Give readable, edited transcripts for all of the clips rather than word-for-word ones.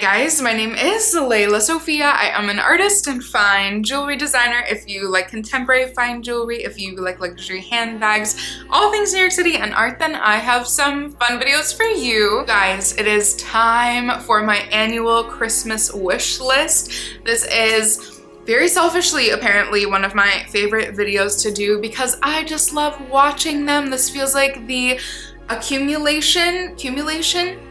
guys, my name is Lelasophia. I am an artist and fine jewelry designer. If you like contemporary fine jewelry, if you like luxury handbags, all things New York City and art, then I have some fun videos for you. Guys, it is time for my annual Christmas wish list. This is very selfishly, apparently, one of my favorite videos to do because I just love watching them. This feels like the accumulation?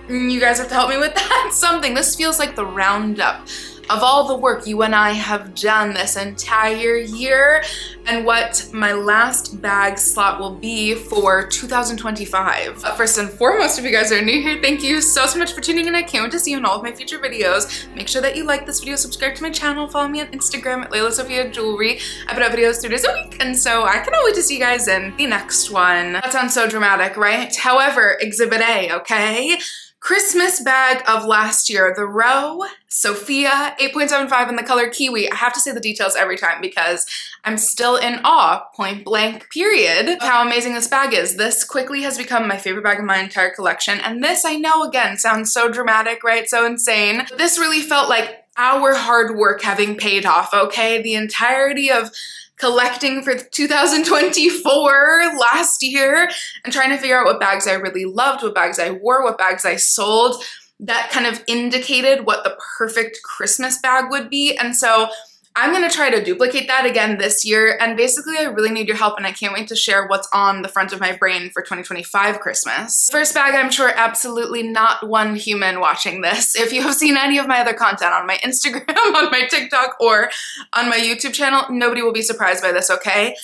You guys have to help me with that. Something. This feels like the roundup of all the work you and I have done this entire year and what my last bag slot will be for 2025. First and foremost, if you guys are new here, thank you so much for tuning in. I can't wait to see you in all of my future videos. Make sure that you like this video, subscribe to my channel, follow me on Instagram at lelasophia jewelry. I put out videos 3 days a week, and so I cannot wait to see you guys in the next one. That sounds so dramatic, right? However, Exhibit A, okay? Christmas bag of last year, the Row Sophia 8.75 in the color Kiwi. I have to say the details every time because I'm still in awe, point blank period, of how amazing this bag is. This quickly has become my favorite bag of my entire collection. And this, I know, again, sounds so dramatic, right? So insane. But this really felt like our hard work having paid off, okay? The entirety of collecting for 2024 last year and trying to figure out what bags I really loved, what bags I wore, what bags I sold. That kind of indicated what the perfect Christmas bag would be. And so I'm gonna try to duplicate that again this year. And basically I really need your help and I can't wait to share what's on the front of my brain for 2025 Christmas. First bag, I'm sure absolutely not one human watching this. If you have seen any of my other content on my Instagram, on my TikTok, or on my YouTube channel, nobody will be surprised by this, okay?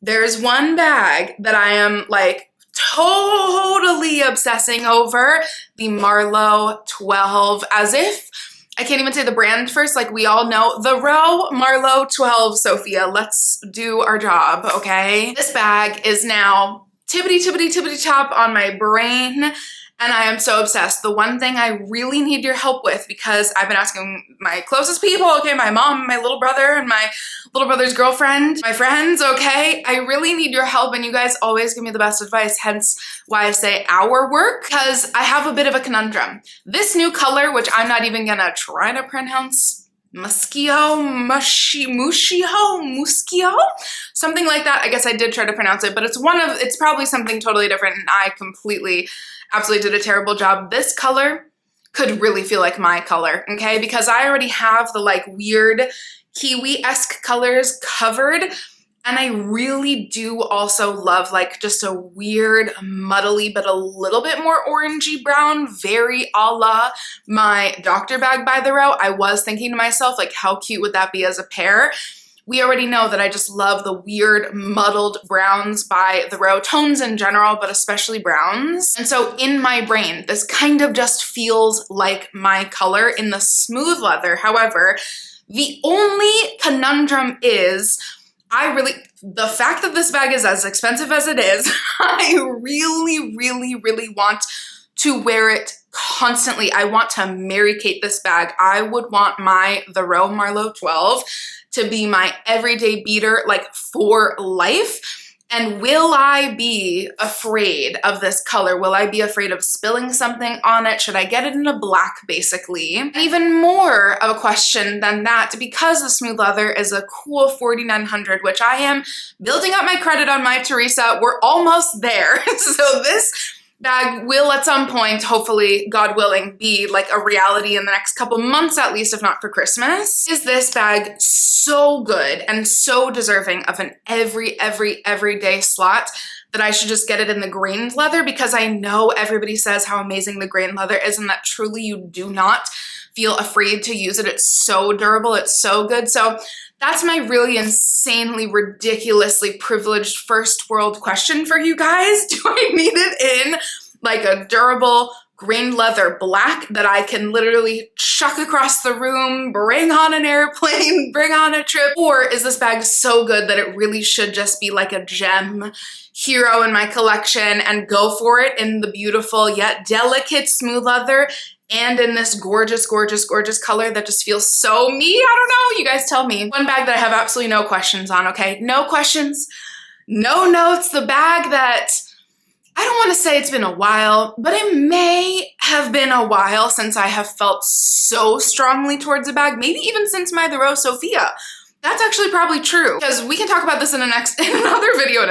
There's one bag that I am like totally obsessing over, the Marlo 12, as if I can't even say the brand first, like we all know, the Row Marlo 12 Sophia. Let's do our job, okay? This bag is now tippity top on my brain and I am so obsessed. The one thing I really need your help with, because I've been asking my closest people, okay, my mom, my little brother, and my little brother's girlfriend, my friends, okay? I really need your help and you guys always give me the best advice, hence why I say our work, because I have a bit of a conundrum. This new color, which I'm not even gonna try to pronounce, Muschio, something like that. I guess I did try to pronounce it, but it's probably something totally different and I absolutely did a terrible job. This color could really feel like my color, okay? Because I already have the like weird kiwi-esque colors covered. And I really do also love like just a weird, muddly, but a little bit more orangey brown, very a la my doctor bag by the Row. I was thinking to myself, like, how cute would that be as a pair? We already know that I just love the weird muddled browns by the Row, tones in general, but especially browns. And so in my brain, this kind of just feels like my color in the smooth leather. However, the only conundrum is the fact that this bag is as expensive as it is, I really want to wear it constantly. I want to Mary-Kate this bag. I would want the Row Marlo 12 to be my everyday beater, like for life. And will I be afraid of this color? Will I be afraid of spilling something on it? Should I get it in a black, basically? And even more of a question than that, because the smooth leather is a cool 4,900, which I am building up my credit on my Teresa. We're almost there. So this bag will at some point, hopefully, God willing, be like a reality in the next couple months at least, if not for Christmas. Is this bag so good and so deserving of an everyday slot that I should just get it in the grained leather? Because I know everybody says how amazing the grained leather is and that truly you do not feel afraid to use it. It's so durable, it's so good. So that's my really insanely, ridiculously privileged first world question for you guys. Do I need it in like a durable grained leather black that I can literally chuck across the room, bring on an airplane, bring on a trip? Or is this bag so good that it really should just be like a gem hero in my collection and go for it in the beautiful yet delicate smooth leather and in this gorgeous color that just feels so me? I don't know, you guys tell me. One bag that I have absolutely no questions on, okay? No questions, no notes, the bag that I don't want to say it's been a while, but it may have been a while since I have felt so strongly towards a bag, maybe even since my The Row Sophia. That's actually probably true, because we can talk about this in another video.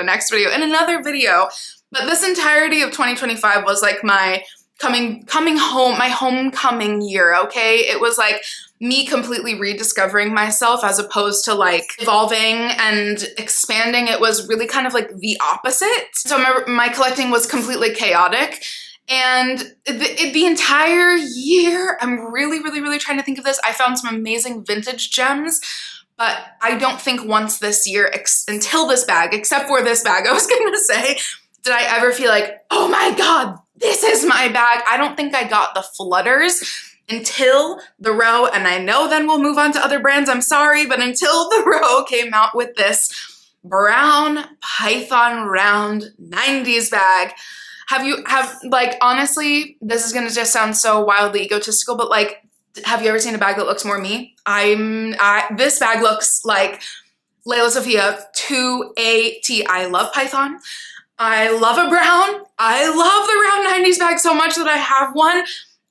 But this entirety of 2025 was like my coming home, my homecoming year, okay? It was like me completely rediscovering myself as opposed to like evolving and expanding. It was really kind of like the opposite. So my collecting was completely chaotic. And the entire year, I'm really trying to think of this. I found some amazing vintage gems, but I don't think once this year, until this bag, except for this bag, I was gonna say, did I ever feel like, oh my God, this is my bag? I don't think I got the flutters until the Row, and I know then we'll move on to other brands, I'm sorry, but until the Row came out with this brown python round 90s bag. Like, honestly, this is gonna just sound so wildly egotistical, but like, have you ever seen a bag that looks more me? This bag looks like lelasophia to a T. I love python. I love a brown. I love the round 90s bag so much that I have one.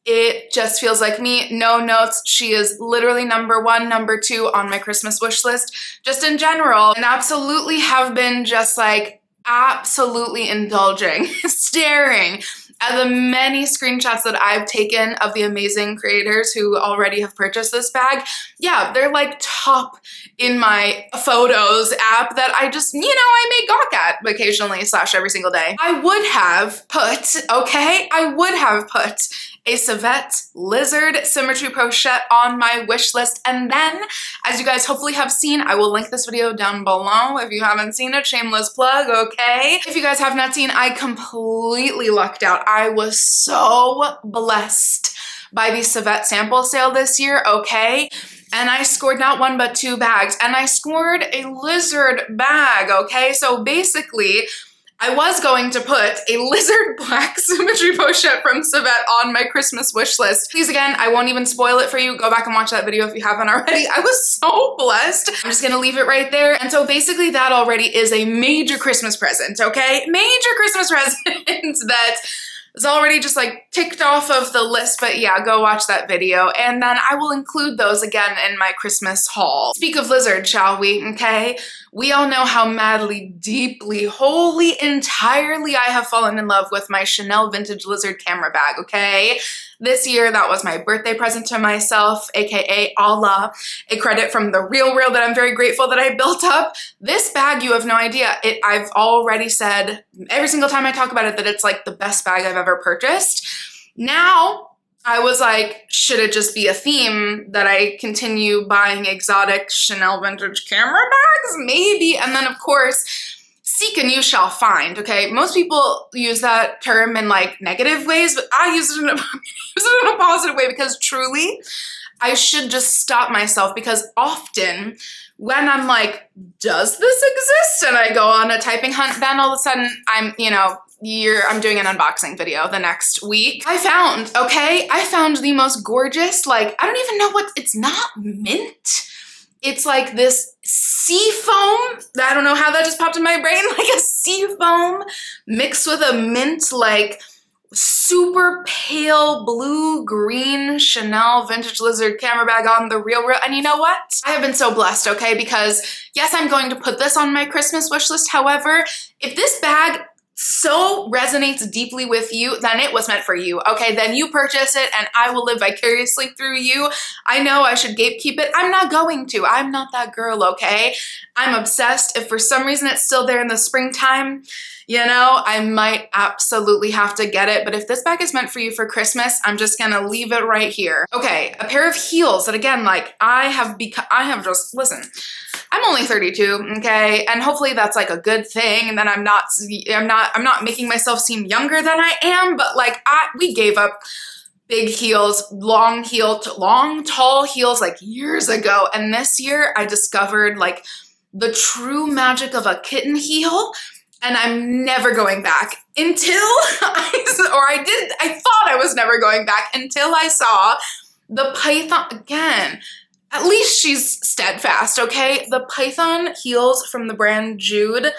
It just feels like me. No notes. She is literally number 1, number 2 on my Christmas wish list, just in general, and absolutely have been just like absolutely indulging, staring at the many screenshots that I've taken of the amazing creators who already have purchased this bag. Yeah, they're like top in my photos app that I just, I may gawk at occasionally / every single day. I would have put a Savette Lizard Symmetry Pochette on my wish list. And then, as you guys hopefully have seen, I will link this video down below if you haven't seen it, shameless plug, okay? If you guys have not seen, I completely lucked out. I was so blessed by the Savette sample sale this year, okay? And I scored not 1 but 2 bags, and I scored a lizard bag, okay? So basically, I was going to put a lizard black symmetry pochette from Savette on my Christmas wish list. Please, again, I won't even spoil it for you. Go back and watch that video if you haven't already. I was so blessed. I'm just gonna leave it right there. And so basically that already is a major Christmas present, okay? Major Christmas present that is already just like ticked off of the list, but yeah, go watch that video. And then I will include those again in my Christmas haul. Speak of lizard, shall we, okay? We all know how madly, deeply, wholly, entirely I have fallen in love with my Chanel vintage lizard camera bag, okay? This year, that was my birthday present to myself, aka a credit from the real that I'm very grateful that I built up. This bag, you have no idea. I've already said every single time I talk about it that it's like the best bag I've ever purchased. Now, I was like, should it just be a theme that I continue buying exotic Chanel vintage camera bags? Maybe. And then, of course, seek and you shall find, okay? Most people use that term in like negative ways, but I use it in a positive way because truly, I should just stop myself because often when I'm like, does this exist? And I go on a typing hunt, then all of a sudden I'm doing an unboxing video the next week. I found the most gorgeous, like, I don't even know it's not mint. It's like this sea foam. I don't know how that just popped in my brain, like a sea foam mixed with a mint, like super pale blue-green Chanel vintage lizard camera bag on the real. And you know what? I have been so blessed, okay? Because yes, I'm going to put this on my Christmas wish list. However, if this bag so resonates deeply with you, then it was meant for you, okay? Then you purchase it and I will live vicariously through you. I know I should gatekeep it. I'm not going to. I'm not that girl, okay? I'm obsessed. If for some reason it's still there in the springtime, I might absolutely have to get it. But if this bag is meant for you for Christmas, I'm just gonna leave it right here. Okay, a pair of heels that again, like listen, I'm only 32, okay? And hopefully that's like a good thing. And then I'm not making myself seem younger than I am, but like we gave up big heels, long, tall heels like years ago. And this year I discovered like the true magic of a kitten heel. And I'm never going back until I thought I was never going back until I saw the python again. At least she's steadfast, okay? The python heels from the brand Jude.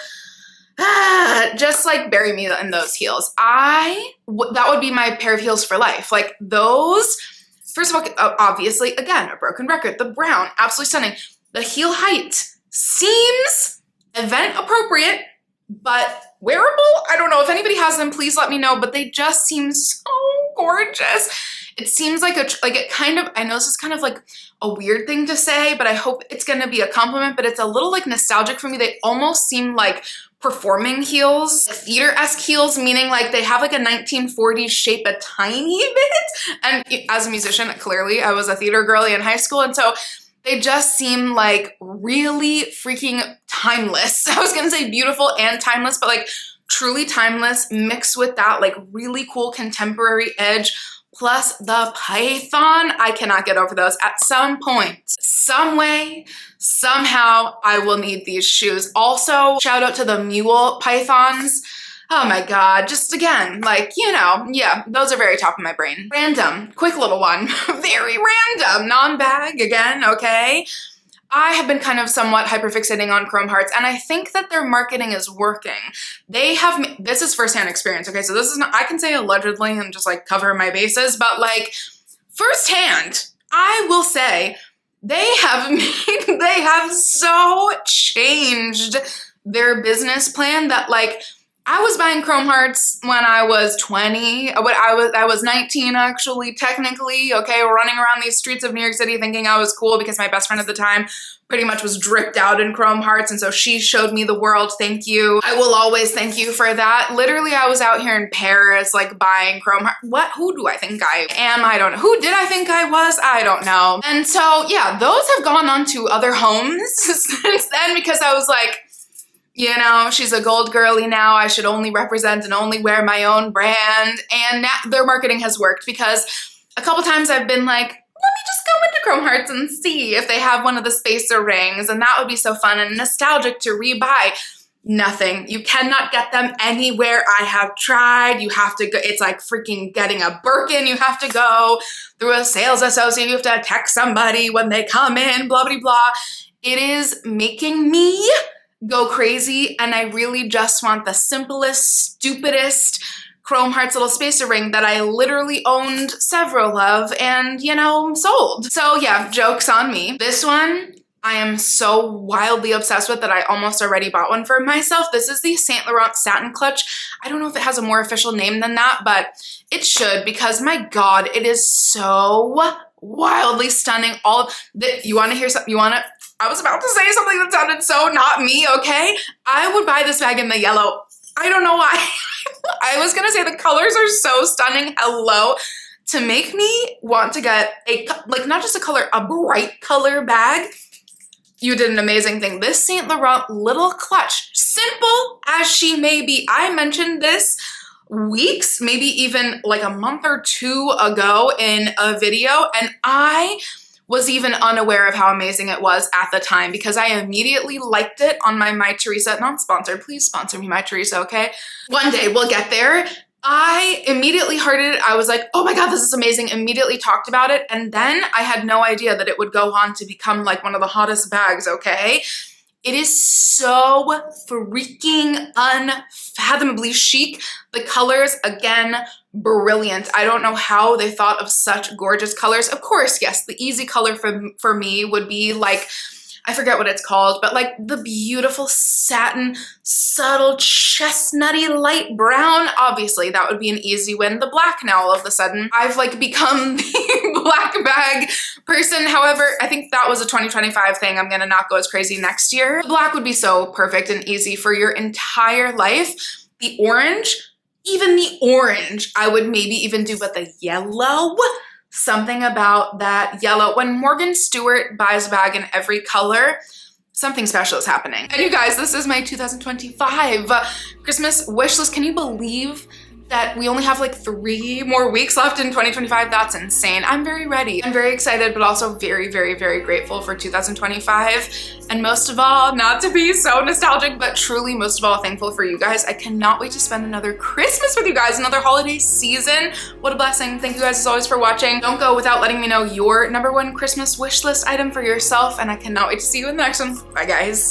just like bury me in those heels. That would be my pair of heels for life. Like those, first of all, obviously, again, a broken record, the brown, absolutely stunning. The heel height seems event appropriate, but wearable. I don't know if anybody has them, please let me know, but they just seem so gorgeous. It seems like it kind of, I know this is kind of like a weird thing to say, but I hope it's going to be a compliment, but it's a little like nostalgic for me. They almost seem like performing heels, theater-esque heels, meaning like they have like a 1940s shape a tiny bit. And as a musician, clearly I was a theater girly in high school. And so they just seem like really freaking timeless. I was gonna say beautiful and timeless, but like truly timeless mixed with that like really cool contemporary edge. Plus the python, I cannot get over those. At some point, some way, somehow, I will need these shoes. Also, shout out to the mule pythons. Oh my God, just again, like, you know, yeah, those are very top of my brain. Random, quick little one, very random, non-bag again, okay? I have been kind of somewhat hyperfixating on chrome hearts, and I think that their marketing is working. They have, this is firsthand experience, okay? So this is not, I can say allegedly and just like cover my bases, but like firsthand, I will say they have so changed their business plan that like, I was buying chrome hearts when I was 20. I was 19 actually, technically, okay, running around these streets of New York City thinking I was cool because my best friend at the time pretty much was dripped out in chrome hearts, and so she showed me the world, thank you. I will always thank you for that. Literally, I was out here in Paris, like buying chrome hearts. Who do I think I am? I don't know. Who did I think I was? I don't know. And so, yeah, those have gone on to other homes since then because I was like, you know, she's a gold girly now. I should only represent and only wear my own brand. And now their marketing has worked because a couple times I've been like, let me just go into Chrome Hearts and see if they have one of the spacer rings. And that would be so fun and nostalgic to rebuy. Nothing. You cannot get them anywhere. I have tried. You have to go. It's like freaking getting a Birkin. You have to go through a sales associate. You have to text somebody when they come in, blah, blah, blah. It is making me go crazy, and I really just want the simplest, stupidest chrome hearts little spacer ring that I literally owned several of and, you know, sold. So yeah, joke's on me. This one, I am so wildly obsessed with that I almost already bought one for myself. This is the Saint Laurent Satin Clutch. I don't know if it has a more official name than that, but it should because my God, it is so wildly stunning. You want to hear something? I was about to say something that sounded so not me, okay? I would buy this bag in the yellow. I don't know why. I was gonna say the colors are so stunning, hello, to make me want to get like not just a color, a bright color bag. You did an amazing thing. This Saint Laurent little clutch, simple as she may be. I mentioned this weeks, maybe even like a month or two ago in a video, and I was even unaware of how amazing it was at the time because I immediately liked it on my Teresa, not sponsored, please sponsor me, my Teresa, okay? One day we'll get there. I immediately heard it. I was like, oh my God, this is amazing. Immediately talked about it. And then I had no idea that it would go on to become like one of the hottest bags, okay? It is so freaking unfathomably chic. The colors, again, brilliant. I don't know how they thought of such gorgeous colors. Of course, yes, the easy color for me would be like, I forget what it's called, but like the beautiful satin, subtle, chestnutty, light brown. Obviously, that would be an easy win. The black now, all of a sudden, I've like become the black bag person. However, I think that was a 2025 thing. I'm gonna not go as crazy next year. The black would be so perfect and easy for your entire life. The orange, even the orange, I would maybe even do, but the yellow, something about that yellow. When Morgan Stewart buys a bag in every color, something special is happening. And you guys, this is my 2025 Christmas wish list. Can you believe that we only have like 3 more weeks left in 2025? That's insane. I'm very ready. I'm very excited, but also very, very, very grateful for 2025. And most of all, not to be so nostalgic, but truly most of all thankful for you guys. I cannot wait to spend another Christmas with you guys, another holiday season. What a blessing. Thank you guys as always for watching. Don't go without letting me know your #1 Christmas wish list item for yourself, and I cannot wait to see you in the next one. Bye guys.